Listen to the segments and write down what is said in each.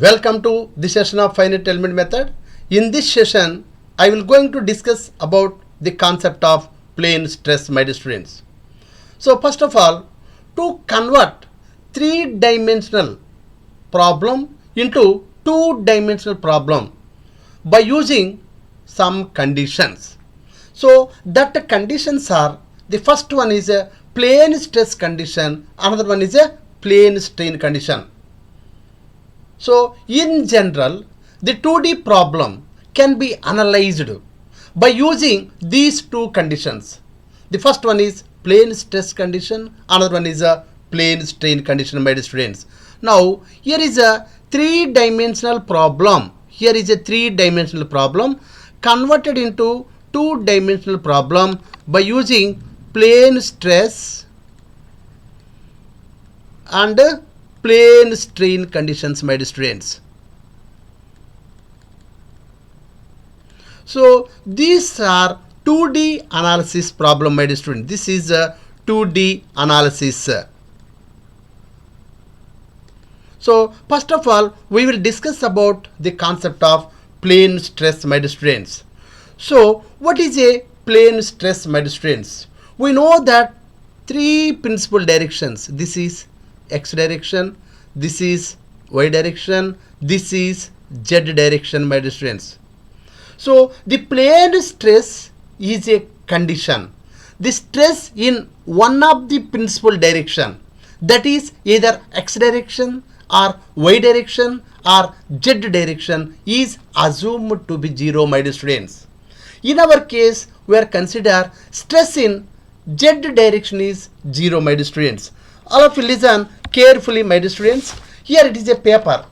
Welcome to this session of finite element method. In this session, I will going to discuss about the concept of plane stress, my dear students. So first of all, to convert three-dimensional problem into two-dimensional problem by using some conditions. So that conditions are, the first one is a plane stress condition, another one is a plane strain condition. So in general, the 2D problem can be analyzed by using these two conditions. The first one is plane stress condition, another one is a plane strain condition, my dear students. Now here is a three-dimensional problem. Here is a three-dimensional problem converted into two-dimensional problem by using plane stress and plane strain conditions, my dear students. So these are 2D analysis problem, my dear student. This is a 2D analysis. So first of all, we will discuss about the concept of plane stress, my dear students. So what is a plane stress, my dear students? We know that three principal directions. This is x direction, this is y direction, this is z direction, my dear students. So the plane stress is a condition. The stress in one of the principal direction, that is either x direction or y direction or z direction, is assumed to be zero, my dear students. In our case, we are consider stress in z direction is zero, my dear students. All of you listen carefully, my dear students. Here it is a paper.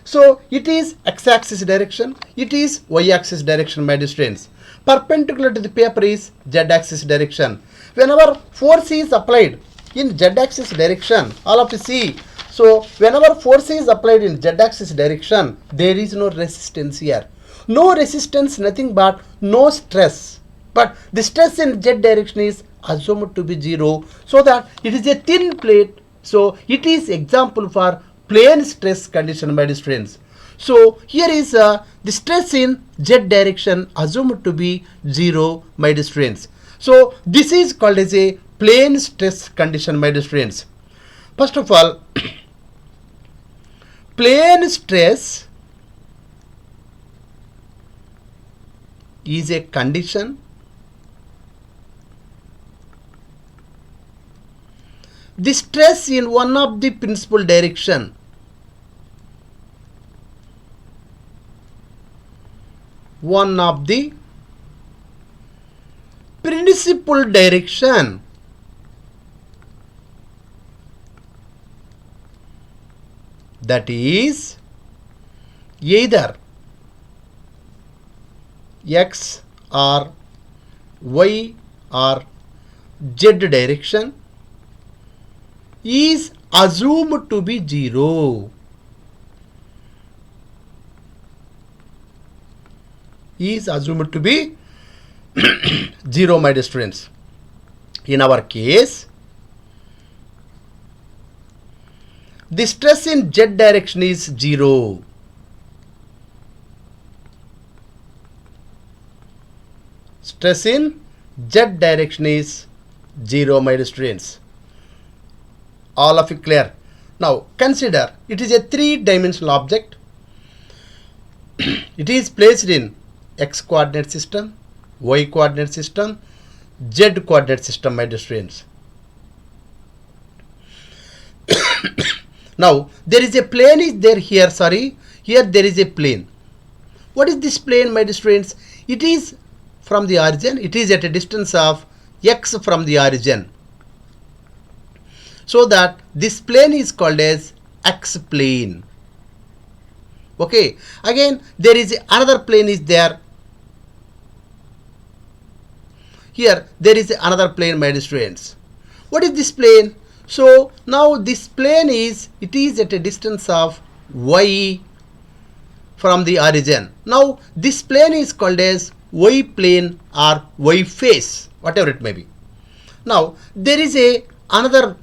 So it is x-axis direction, it is y-axis direction, my dear students. Perpendicular to the paper is z-axis direction. Whenever force is applied in z-axis direction, all of you see. So whenever force is applied in z-axis direction, there is no resistance here. No resistance, nothing but no stress. But the stress in z direction is assumed to be zero, so that it is a thin plate. So it is example for plane stress condition, my dear students. So here is the stress in z direction assumed to be zero, my dear students. So this is called as a plane stress condition, my dear students. First of all, plane stress is a condition the stress in one of the principal direction that is either x or y or z direction is assumed to be zero. Is assumed to be zero, my dear students. In our case, the stress in z direction is zero. Stress in z direction is zero, my dear students. All of you clear? Now consider it is a three-dimensional object. It is placed in x coordinate system, y coordinate system, z coordinate system, my dear students. Now there is a plane is there here, here there is a plane. What is this plane, my dear students? It is from the origin, it is at a distance of x from the origin. So that this plane is called as x plane. Okay, again there is another plane is there. Here there is another plane, my dear students. What is this plane? So now this plane is, it is at a distance of y from the origin. Now this plane is called as y plane or y face, whatever it may be. Now there is another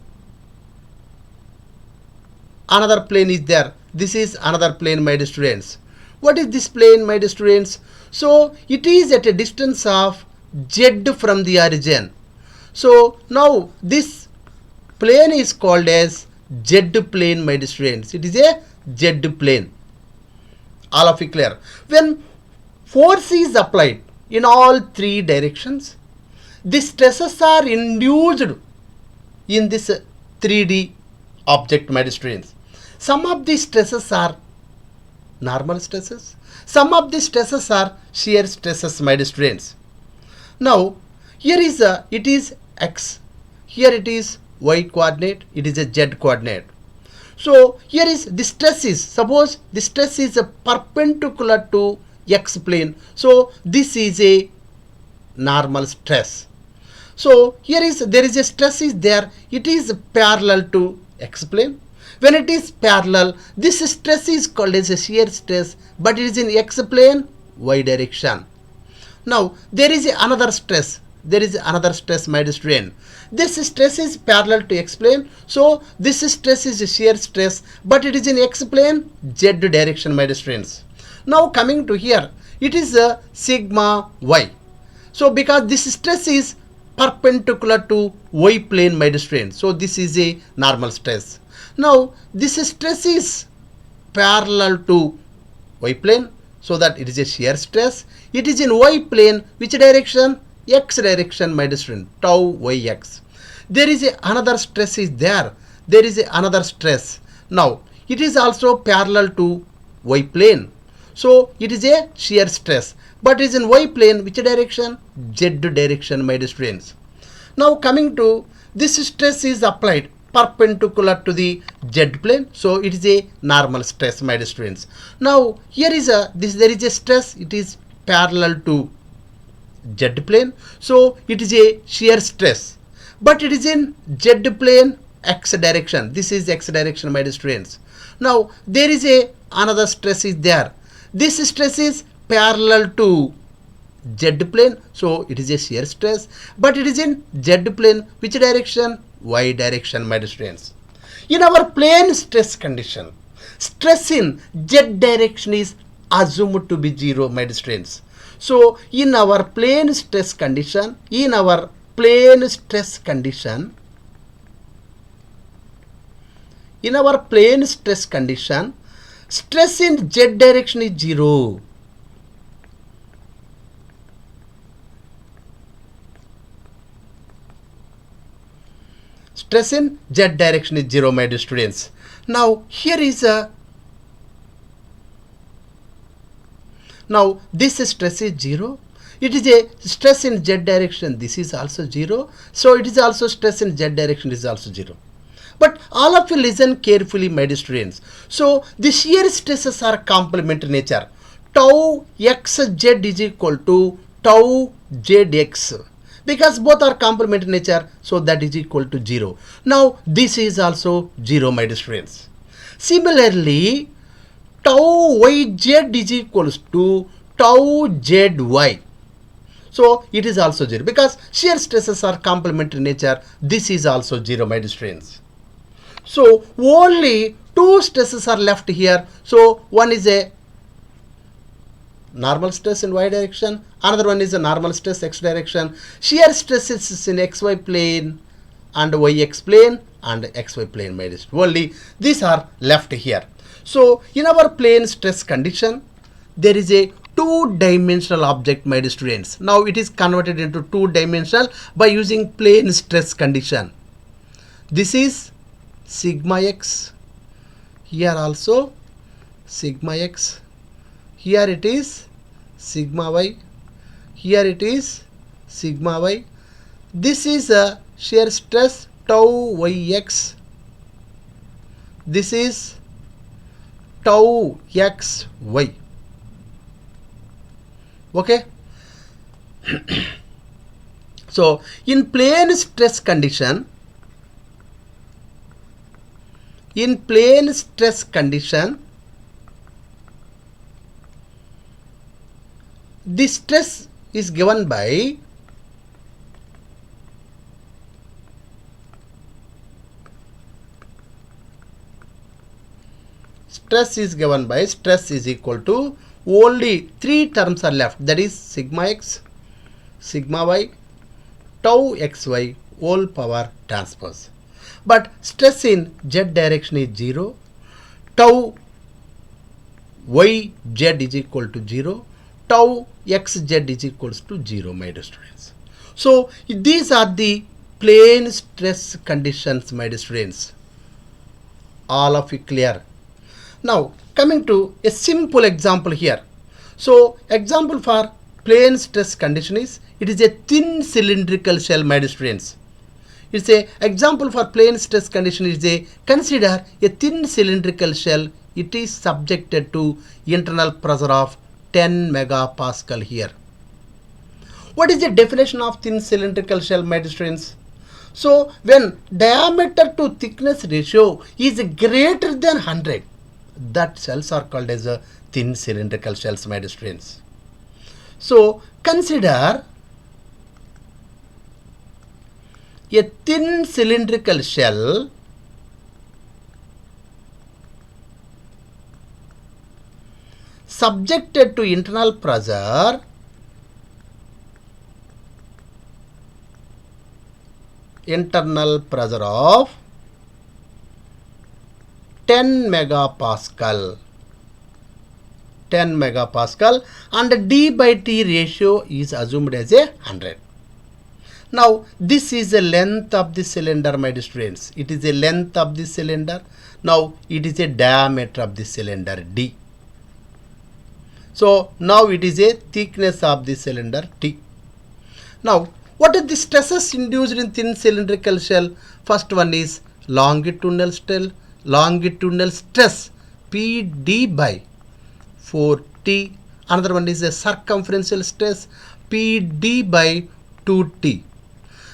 plane is there. this is another plane, my dear students. What is this plane, my dear students? So it is at a distance of z from the origin. So now this plane is called as z plane, my dear students. It is a z plane. All of you clear? When force is applied in all three directions, the stresses are induced in this 3D object, my dear students. Some of the stresses are normal stresses. Some of the stresses are shear stresses, my dear students. Now, here is it is x. Here it is y coordinate. It is a z coordinate. So, here is the stress is, suppose the stress is perpendicular to x plane. So, this is a normal stress. So, here is there is a stress is there. It is parallel to x plane. When it is parallel, this stress is called as a shear stress, but it is in x plane, y direction. Now, there is another stress. There is another stress, my dear student. This stress is parallel to x plane. So, this stress is a shear stress, but it is in x plane, z direction, my dear students. Now, coming to here, it is a sigma y. So, because this stress is perpendicular to y plane, my dear student. So, this is a normal stress. Now, this stress is parallel to y plane, so that it is a shear stress. It is in y plane, which direction? X direction, my dear student, tau yx. There is another stress is there. There is another stress. Now, it is also parallel to y plane. So, it is a shear stress. But it is in y plane, which direction? Z direction, my dear students. Now, coming to this stress is applied perpendicular to the z plane. So, it is a normal stress, my dear students. Now, here is there is a stress. It is parallel to z plane. So, it is a shear stress. But it is in z plane x direction. This is x direction, my dear students. Now, there is another stress is there. This stress is parallel to z plane. So, it is a shear stress. But it is in z plane. Which direction? Y direction, my dear students. In our plane stress condition, stress in z direction is assumed to be 0, my dear students. So, in our plane stress condition, stress in z direction is 0. Stress in z direction is 0, my dear students. Now, here is now this stress is 0. It is a stress in z direction. This is also 0. So, it is also stress in z direction is also 0. But all of you listen carefully, my dear students. So, the shear stresses are complementary nature. Tau xz is equal to tau zx. Because both are complementary nature, so that is equal to 0. Now, this is also 0, my dear students. Similarly, tau yz is equals to tau zy. So, it is also 0. Because shear stresses are complementary nature, this is also 0, my dear students. So, only two stresses are left here. So, one is a normal stress in y direction, another one is a normal stress x direction. Shear stress is in xy plane and yx plane and xy plane, my dear students. Only these are left here. So, in our plane stress condition, there is a two-dimensional object, my dear students. Now, it is converted into two-dimensional by using plane stress condition. This is sigma x. Here also sigma x. Here it is sigma y. Here it is sigma y. This is a shear stress tau yx. This is tau xy. Okay. So, in plane stress condition, the stress is given by stress is given by stress is equal to only three terms are left, that is sigma x, sigma y, tau xy whole power transpose. But stress in z direction is 0, tau yz is equal to 0, tau xz is equals to 0, my dear students. So these are the plane stress conditions, my dear students. All of you clear? Now coming to a simple example here. So example for plane stress condition is, it is a thin cylindrical shell, my dear students. It's a example for plane stress condition is a, consider a thin cylindrical shell. It is subjected to internal pressure of 10 megapascal here. What is the definition of thin cylindrical shell, my dear students? So when diameter to thickness ratio is greater than 100, that cells are called as a thin cylindrical shells, my dear students. So consider a thin cylindrical shell subjected to internal pressure of 10 megapascal and d by t ratio is assumed as a 100. Now this is the length of the cylinder, my dear students. It is the length of the cylinder. Now it is a diameter of the cylinder d. So now it is a thickness of the cylinder t. Now what are the stresses induced in thin cylindrical shell? First one is longitudinal stress Pd by 4t. Another one is a circumferential stress Pd by 2t.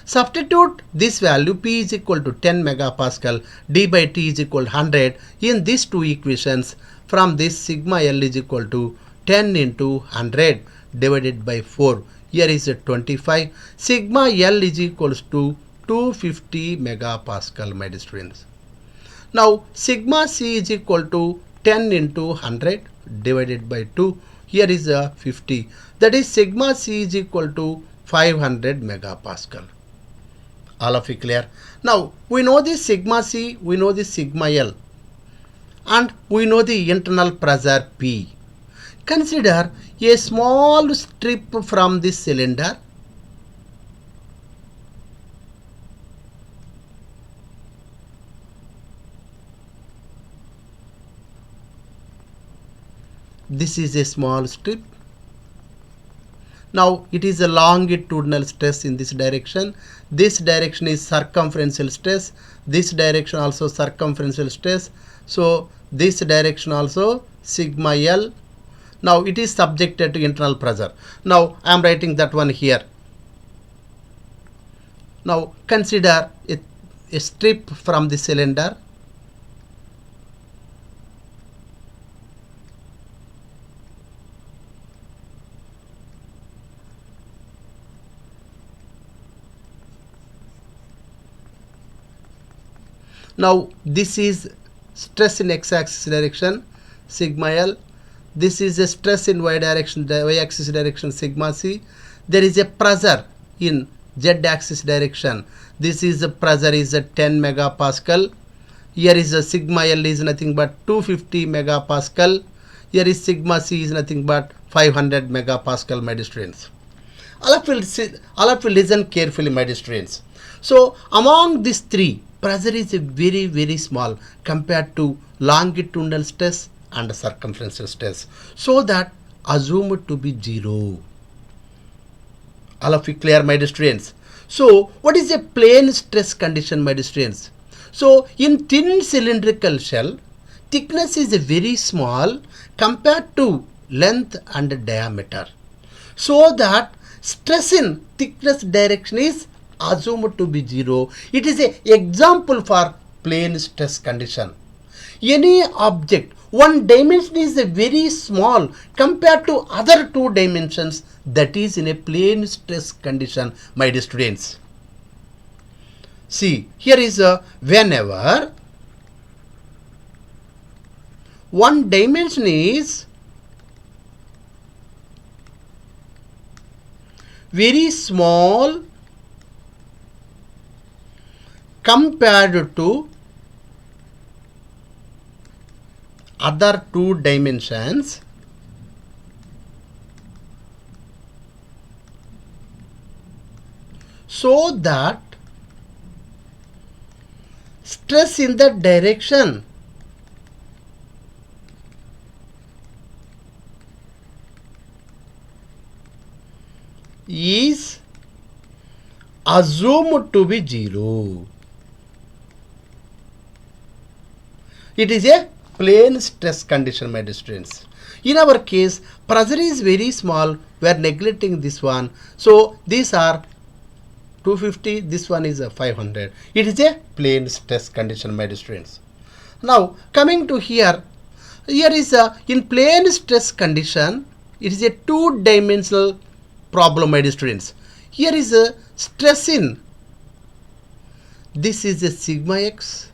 Substitute this value P is equal to 10 megapascal, d by t is equal to 100 in these two equations. From this, sigma L is equal to 10 into 100 divided by 4. Here is a 25. Sigma L is equals to 250 megapascal, my dear students. Now sigma C is equal to 10 into 100 divided by 2. Here is a 50. That is sigma C is equal to 500 megapascal. All of you clear? Now we know the sigma C, we know the sigma L, and we know the internal pressure P. Consider a small strip from this cylinder. This is a small strip. Now it is a longitudinal stress in this direction. This direction is circumferential stress. This direction also circumferential stress. So this direction also sigma L. Now it is subjected to internal pressure. Now I am writing that one here. Now consider a strip from the cylinder. Now this is stress in x-axis direction, sigma L. This is a stress in y-direction, y-axis direction, sigma C. There is a pressure in z-axis direction. This is the pressure is a 10 megapascal. Here is a sigma L is nothing but 250 megapascal. Here is sigma C is nothing but 500 megapascal, my dear students. All of you listen carefully, my dear students. So among these three, pressure is very, very small compared to longitudinal stress and circumferential stress. So that assumed to be 0. All of you clear, my dear students? So what is a plane stress condition, my dear students? So in thin cylindrical shell, thickness is very small compared to length and diameter. So that stress in thickness direction is assumed to be 0. It is an example for plane stress condition. Any object, one dimension is very small compared to other two dimensions, that is in a plane stress condition, my dear students. See, here is a whenever one dimension is very small compared to other two dimensions, so that stress in that direction is assumed to be 0. It is a plane stress condition, my dear students. In our case, pressure is very small. We are neglecting this one. So these are 250. This one is a 500. It is a plane stress condition, my dear students. Now coming to here is a in plane stress condition. It is a two-dimensional problem, my dear students. Here is a stress in. This is a sigma x.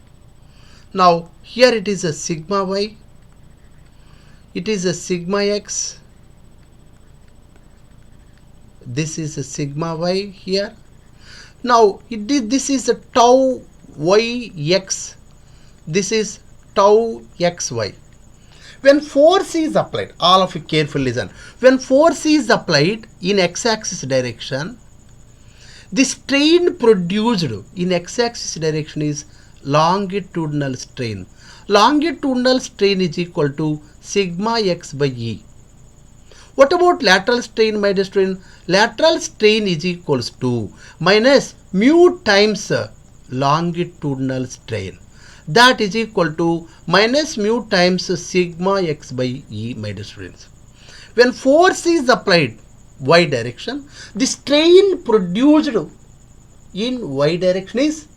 Now here it is a sigma y. It is a sigma x. This is a sigma y here. Now this is a tau y x. This is tau xy. When force is applied, all of you carefully listen. When force is applied in x-axis direction, the strain produced in x-axis direction is longitudinal strain. Longitudinal strain is equal to sigma x by E. What about lateral strain, my dear student? Lateral strain is equals to minus mu times longitudinal strain. That is equal to minus mu times sigma x by E, my dear students. When force is applied y direction, the strain produced in y direction is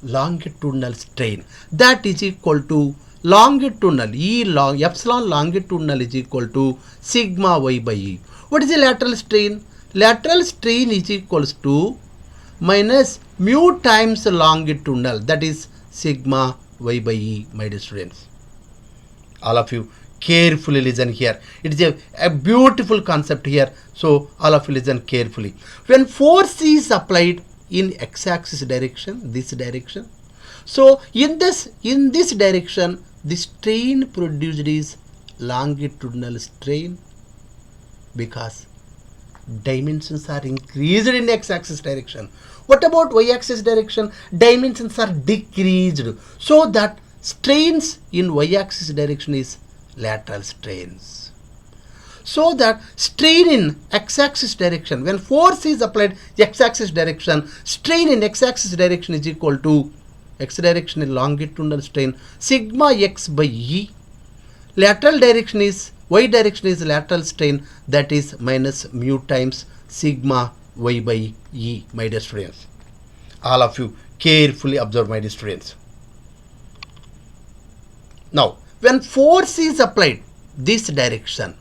longitudinal strain. That is equal to longitudinal epsilon longitudinal is equal to sigma y by E. What is the lateral strain? Lateral strain is equals to minus mu times longitudinal, that is sigma y by E, my dear students. All of you carefully listen here. It is a beautiful concept here. So all of you listen carefully. When force is applied in x-axis direction, this direction, so in this direction, the strain produced is longitudinal strain, because dimensions are increased in x-axis direction. What about y-axis direction? Dimensions are decreased, so that strains in y-axis direction is lateral strains. So that strain in x-axis direction, when force is applied x-axis direction, strain in x-axis direction is equal to x direction is longitudinal strain sigma x by E. Lateral direction is y direction is lateral strain, that is minus mu times sigma y by E, my dear students. All of you carefully observe, my dear students. Now when force is applied this direction,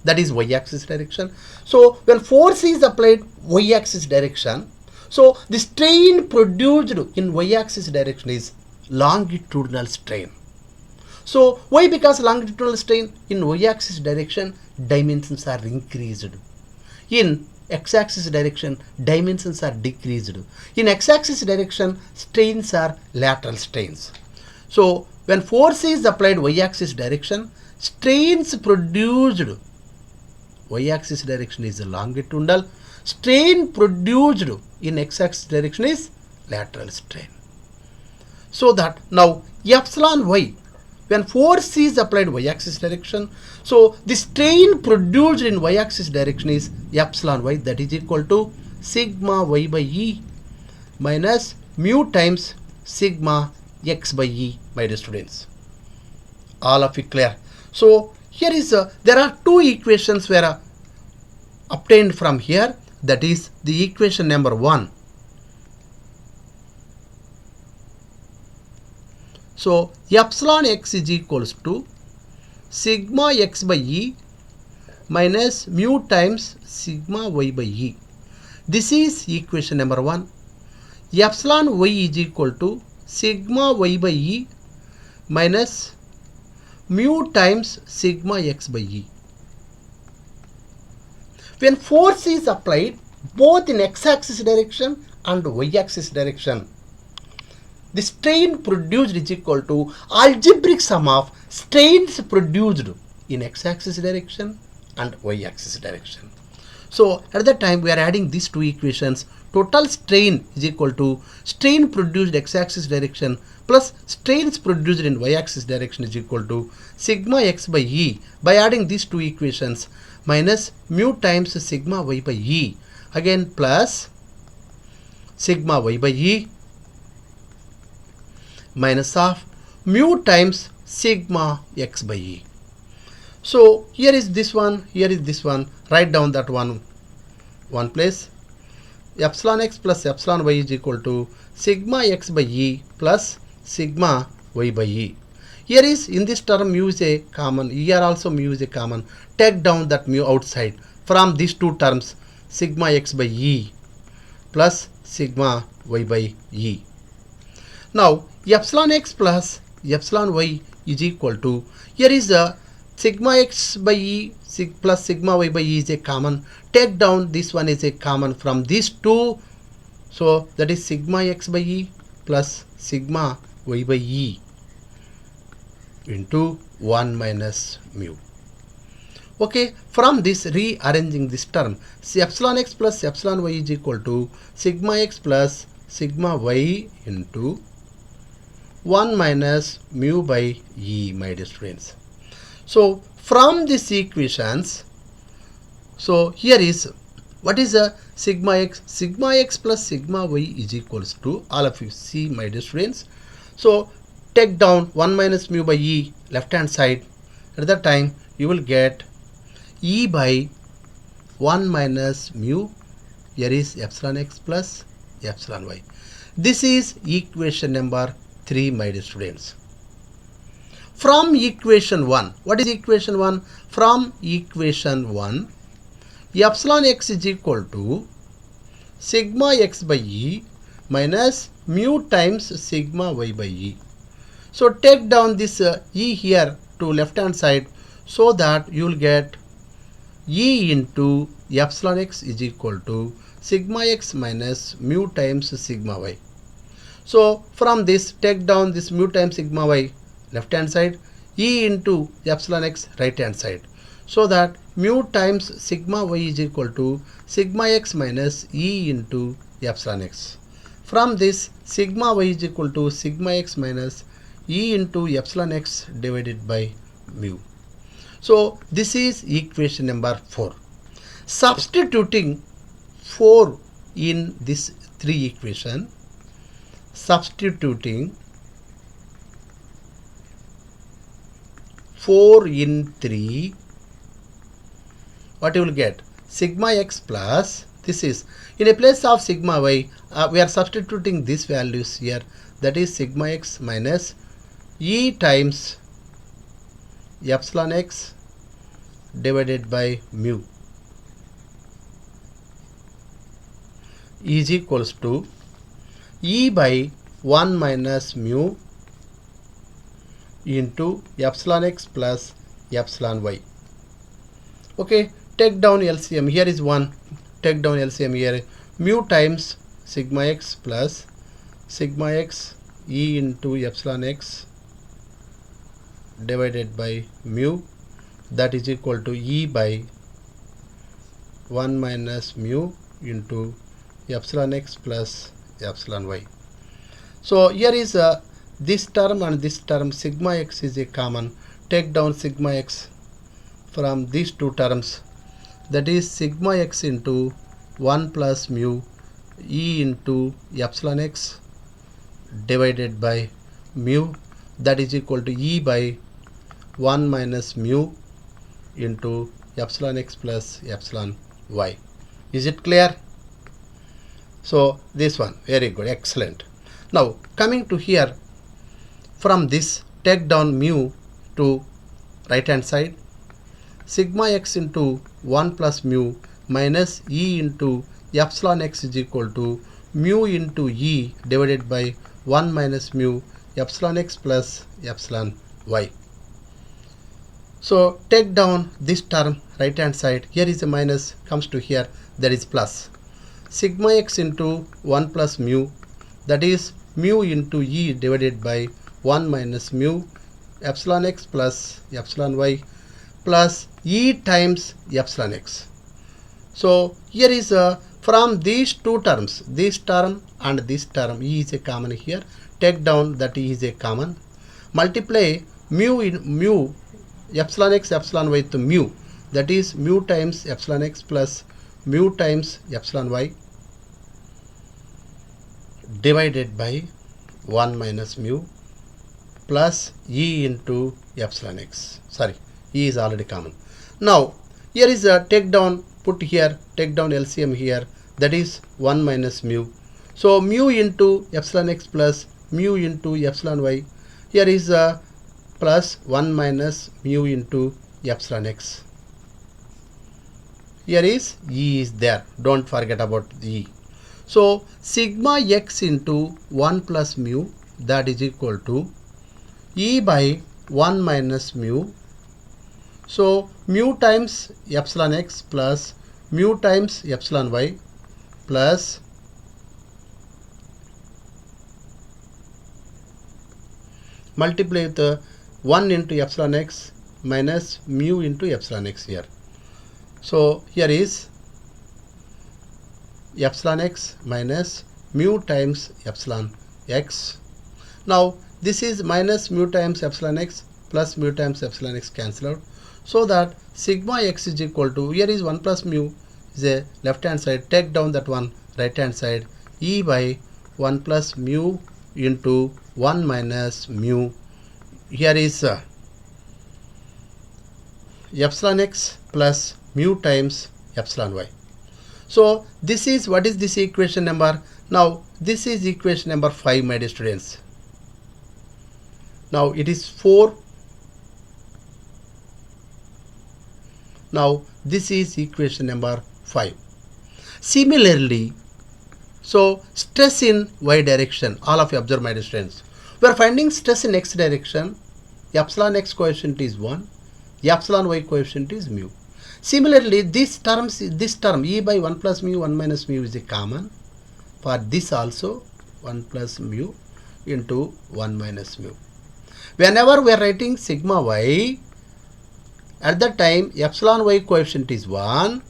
that is y-axis direction. So when force is applied y-axis direction, so the strain produced in y-axis direction is longitudinal strain. So why? Because longitudinal strain in y-axis direction, dimensions are increased. In x-axis direction, dimensions are decreased. In x-axis direction, strains are lateral strains. So when force is applied y-axis direction, strains produced y-axis direction is longitudinal, strain produced in x-axis direction is lateral strain. So that now epsilon y, when force is applied y-axis direction, so the strain produced in y-axis direction is epsilon y, that is equal to sigma y by E minus mu times sigma x by E, my dear students. All of it clear? So here is there are two equations were obtained from here, that is the equation number 1. So epsilon x is equals to sigma x by E minus mu times sigma y by E. This is equation number 1. Epsilon y is equal to sigma y by E minus mu times sigma x by E. When force is applied both in x-axis direction and y-axis direction, the strain produced is equal to algebraic sum of strains produced in x-axis direction and y-axis direction. So at that time we are adding these two equations. Total strain is equal to strain produced x-axis direction plus strains produced in y-axis direction is equal to sigma x by E. By adding these two equations, minus mu times sigma y by E, again plus sigma y by E minus of mu times sigma x by E. So here is this one, here is this one. Write down that one place. Epsilon x plus epsilon y is equal to sigma x by E plus sigma y by E. Here is, in this term, mu is a common. Here also mu is a common. Take down that mu outside. From these two terms, sigma x by E plus sigma y by E. Now epsilon x plus epsilon y is equal to, here is a sigma x by E plus sigma y by E is a common. Take down this one is a common from these two. So that is sigma x by E plus sigma y by E into 1 minus mu. Okay, from this, rearranging this term, see epsilon x plus epsilon y is equal to sigma x plus sigma y into 1 minus mu by E, my dear students. So from these equations, so here is, what is a sigma x? Sigma x plus sigma y is equals to, all of you see, my dear students. So take down 1 minus mu by E left hand side. At that time you will get E by 1 minus mu. Here is epsilon x plus epsilon y. This is equation number 3, my dear students. From equation 1, what is equation 1? From equation 1, epsilon x is equal to sigma x by E minus mu times sigma y by E. So take down this E here to left hand side, so that you will get E into epsilon x is equal to sigma x minus mu times sigma y. So from this, take down this mu times sigma y left hand side, E into epsilon x right hand side, so that mu times sigma y is equal to sigma x minus E into epsilon x. From this, sigma y is equal to sigma x minus E into epsilon x divided by mu. So this is equation number 4. Substituting 4 in this 3 equation, substituting 4 in 3, what you will get? Sigma x plus, this is, in a place of sigma y, we are substituting these values here, that is sigma x minus E times epsilon x divided by mu is equals to E by 1 minus mu into epsilon x plus epsilon y. Okay, take down LCM. Here is 1. Take down LCM here. Mu times sigma x plus sigma x E into epsilon x divided by mu, that is equal to E by 1 minus mu into epsilon x plus epsilon y. So here is this term and this term, sigma x is a common. Take down sigma x from these two terms, that is sigma x into 1 plus mu E into epsilon x divided by mu, that is equal to E by 1 minus mu into epsilon x plus epsilon y. Is it clear? So this one, very good, excellent. Now coming to here, from this, take down mu to right hand side, sigma x into 1 plus mu minus E into epsilon x is equal to mu into E divided by 1 minus mu epsilon x plus epsilon y. So take down this term right hand side. Here is a minus, comes to here, there is plus. Sigma x into 1 plus mu, that is mu into e divided by 1 minus mu epsilon x plus epsilon y plus e times epsilon x. So here is from these two terms, this term and this term, e is a common here. Take down that e is a common. Multiply mu in mu epsilon x epsilon y to mu, that is mu times epsilon x plus mu times epsilon y divided by 1 minus mu plus e into epsilon x. Sorry, e is already common. Now here is a take down, put here, take down LCM here, that is 1 minus mu. So mu into epsilon x plus mu into epsilon y, here is a plus 1 minus mu into epsilon x. Here is e is there, don't forget about e. So sigma x into 1 plus mu, that is equal to e by 1 minus mu. So mu times epsilon x plus mu times epsilon y plus multiply with 1 into epsilon x minus mu into epsilon x here. So here is epsilon x minus mu times epsilon x. Now this is minus mu times epsilon x plus mu times epsilon x cancel out. So that sigma x is equal to, here is 1 plus mu is a left hand side, take down that one right hand side, e by 1 plus mu into 1 minus mu. Here is epsilon x plus mu times epsilon y. So this is, what is this equation number? Now this is equation number 5, my dear students. Now it is 4. Now this is equation number 5. Similarly, so stress in y direction, all of you observe, my dear students. We are finding stress in x direction, epsilon x coefficient is 1, epsilon y coefficient is mu. Similarly, this term e by 1 plus mu 1 minus mu is a common. For this also 1 plus mu into 1 minus mu. Whenever we are writing sigma y, at that time epsilon y coefficient is 1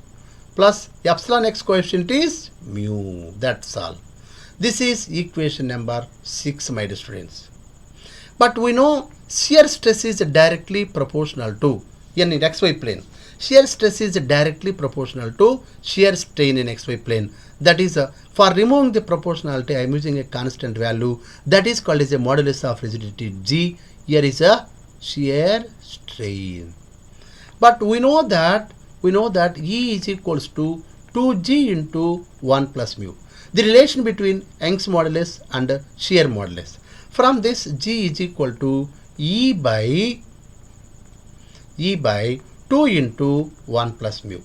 plus epsilon x coefficient is mu. That's all. This is equation number 6, my dear students. But we know shear stress is directly proportional to, in xy plane, shear stress is directly proportional to shear strain in xy plane. That is, for removing the proportionality, I am using a constant value, that is called as a modulus of rigidity G. Here is a shear strain. But we know that E is equals to 2G into 1 plus mu. The relation between Young's modulus and shear modulus. From this, G is equal to E by 2 into 1 plus mu.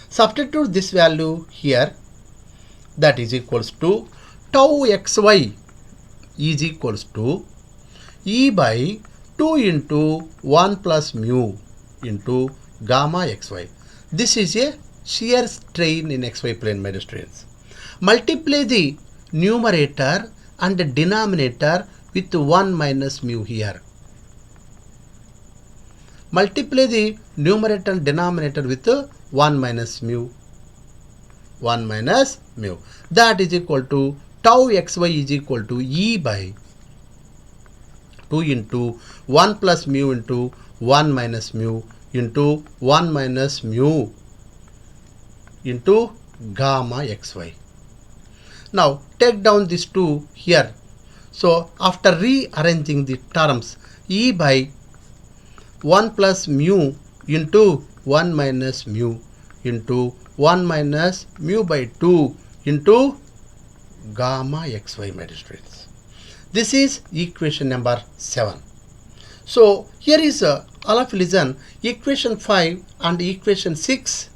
Substitute this value here, that is equals to tau xy is equals to E by 2 into 1 plus mu into gamma xy. This is a shear strain in xy plane, my dear students. Multiply the numerator and the denominator with 1 minus mu here. Multiply the numerator and denominator with 1 minus mu. 1 minus mu. That is equal to tau xy is equal to E by 2 into 1 plus mu into 1 minus mu into 1 minus mu into gamma xy. Now take down these two here. So after rearranging the terms, E by 1 plus mu into 1 minus mu into 1 minus mu by 2 into gamma xy, my dear students. This is equation number 7. So here is all of you listen, equation 5 and equation 6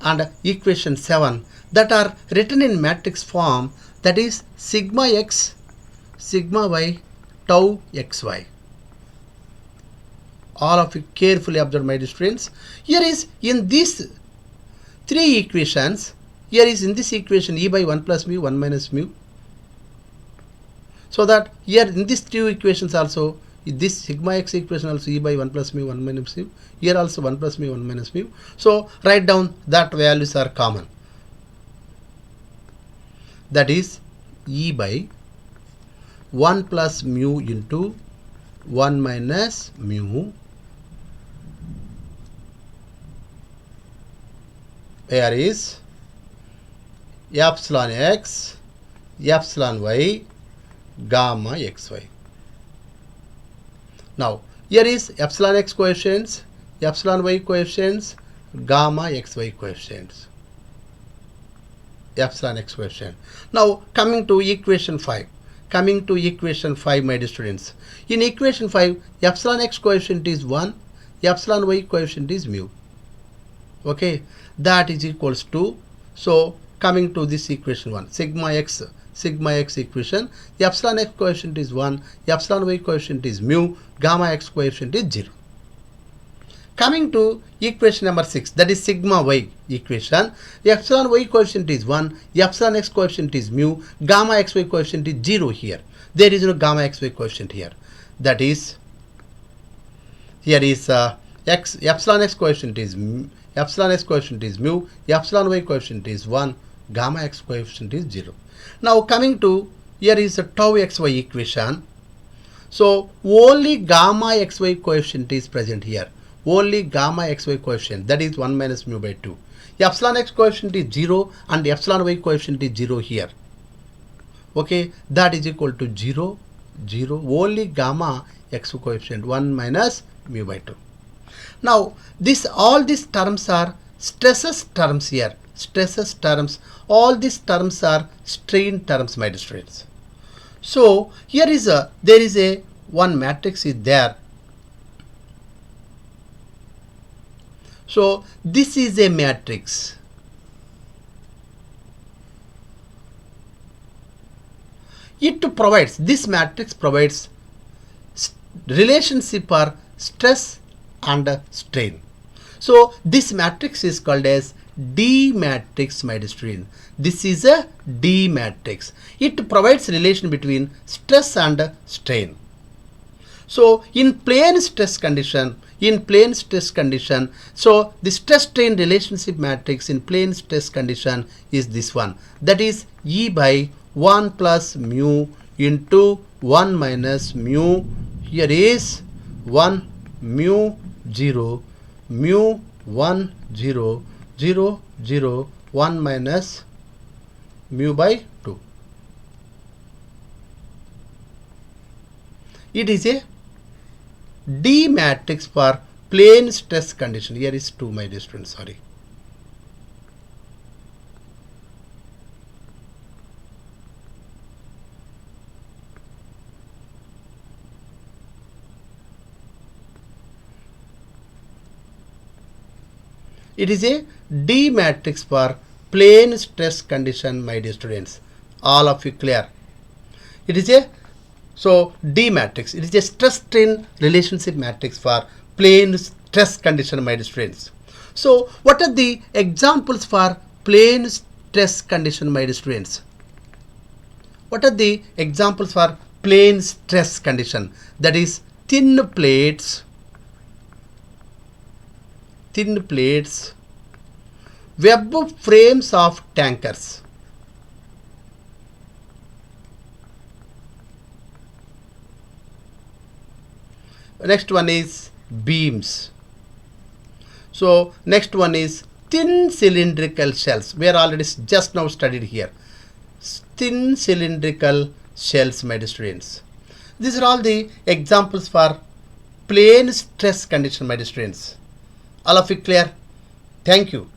and equation 7 that are written in matrix form, that is sigma x, sigma y, tau xy. All of you carefully observe, my dear students. Here is in these three equations, here is in this equation e by 1 plus mu, 1 minus mu. So that here in these two equations also, this sigma x equation also e by 1 plus mu, 1 minus mu. Here also 1 plus mu, 1 minus mu. So write down that values are common. That is e by 1 plus mu into 1 minus mu. Here is epsilon x, epsilon y, gamma xy. Now here is epsilon x coefficients, epsilon y coefficients, gamma xy coefficients. Epsilon x coefficient. Now coming to equation 5. Coming to equation 5, my dear students. In equation 5, epsilon x coefficient is 1, epsilon y coefficient is mu. Okay, that is equals to, so coming to this equation 1, sigma x equation, epsilon x coefficient is 1, epsilon y coefficient is mu, gamma x coefficient is 0. Coming to equation number 6, that is sigma y equation, epsilon y coefficient is 1, epsilon x coefficient is mu, gamma xy coefficient is 0 here. There is no gamma xy coefficient here. That is, here is epsilon x coefficient is mu, epsilon x coefficient is mu, epsilon y coefficient is 1, gamma x coefficient is 0. Now coming to, here is a tau xy equation. So only gamma xy coefficient is present here. Only gamma xy coefficient, that is 1 minus mu by 2. Epsilon x coefficient is 0 and epsilon y coefficient is 0 here. Okay, that is equal to 0, 0. Only gamma x coefficient 1 minus mu by 2. Now this, all these terms are stresses terms here. Stresses terms. All these terms are strain terms, my dear students. So here is a, there is a one matrix is there. So this is a matrix. It provides, this matrix provides relationship for stress and strain. So this matrix is called as D matrix, my dear student. This is a D matrix. It provides relation between stress and strain. So in plane stress condition, so the stress strain relationship matrix in plane stress condition is this one. That is E by 1 plus mu into 1 minus mu. Here is 1 mu 0, mu 1 0, 0 0, 1 minus mu by 2. It is a D matrix for plane stress condition. Here is 2, my dear students, sorry. It is a D matrix for plane stress condition, my dear students. All of you clear? It is a, so D matrix, it is a stress strain relationship matrix for plane stress condition, my dear students. So what are the examples for plane stress condition, my dear students? What are the examples for plane stress condition? That is thin plates, web frames of tankers. Next one is beams. So next one is thin cylindrical shells. We are already just now studied here. Thin cylindrical shells, my dear students. These are all the examples for plane stress condition, my dear students. All of you clear? Thank you.